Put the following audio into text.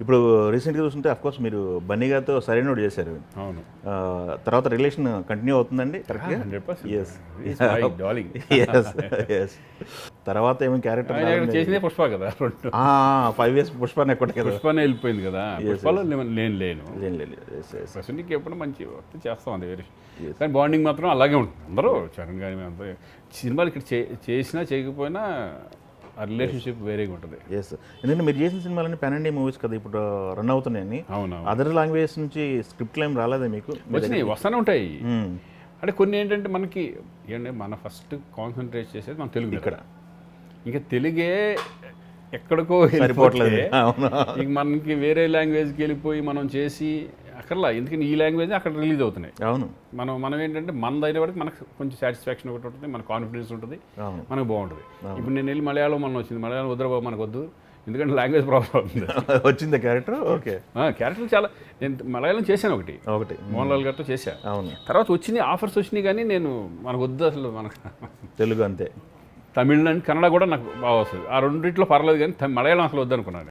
ఇప్పుడు రీసెంట్గా చూస్తుంటే అఫ్కోర్స్ మీరు బన్నీ గారితో సరైనోడు చేశారు. అవును. తర్వాత రిలేషన్ కంటిన్యూ అవుతుందండి కరెక్ట్గా? 100%. Yes He's my darling. Yes yes. తర్వాత ఏమో క్యారెక్టర్ ఆయన చేసిందే పుష్ప కదా, 2 5 years పుష్పనే కొట్ట కదా. పుష్పనే వెళ్ళిపోయింది కదా. పుష్పలో నేను లేను. ప్రస్తుతానికి ఎప్పుడు మంచి వర్క్ చేస్తాం, అది వేరే. కానీ బాండింగ్ మాత్రం అలాగే ఉంటుంది. అందరూ చరణ్ కానీ అందరూ సినిమాలు ఇక్కడ చేసినా చేయకపోయినా ఆ రిలేషన్షిప్ వేరేగా ఉంటుంది. ఎస్, ఎందుకంటే మీరు చేసిన సినిమాలన్నీ పాన్ ఇండియా మూవీస్ కదా ఇప్పుడు రన్ అవుతున్నాయని. అవును. అదర్ లాంగ్వేజ్ నుంచి స్క్రిప్ట్లు ఏం రాలేదా మీకు? వచ్చినాయి, వస్తూనే ఉంటాయి. అంటే కొన్ని ఏంటంటే మనకి ఏంటంటే మన ఫస్ట్ కాన్సన్ట్రేట్ చేసేది మన తెలుగు ఇక్కడ. ఇంకా తెలుగే ఎక్కడికో సరిపోవట్లేదు. ఇంక మనకి వేరే లాంగ్వేజ్కి వెళ్ళిపోయి మనం చేసి అక్కడలా, ఎందుకని ఈ లాంగ్వేజ్ అక్కడ రిలీజ్ అవుతున్నాయి. అవును. మనం ఏంటంటే మనది అయిన వాడికి మనకు కొంచెం సాటిస్ఫాక్షన్ ఒకటి ఉంటుంది, మన కాన్ఫిడెన్స్ ఉంటుంది, మనకు బాగుంటుంది. ఇప్పుడు నేను వెళ్ళి మలయాళం మనం వచ్చింది, మలయాళం వద్దురా మనకు వద్దు, ఎందుకంటే లాంగ్వేజ్ ప్రాబ్లం అవుతుంది. వచ్చింది క్యారెక్టర్. ఓకే, క్యారెక్టర్ చాలా నేను మలయాళం చేశాను ఒకటి మోహన్ లాల్ గారితో చేశాను. అవును. తర్వాత వచ్చినాయి ఆఫర్స్ వచ్చినాయి, కానీ నేను మనకు వద్దు అసలు, మనకు తెలుగు అంతే. తమిళ కన్నడ కూడా నాకు బాగా వస్తుంది. ఆ రెండిట్లో పర్లేదు, కానీ మలయాళం అసలు వద్దనుకున్నాను.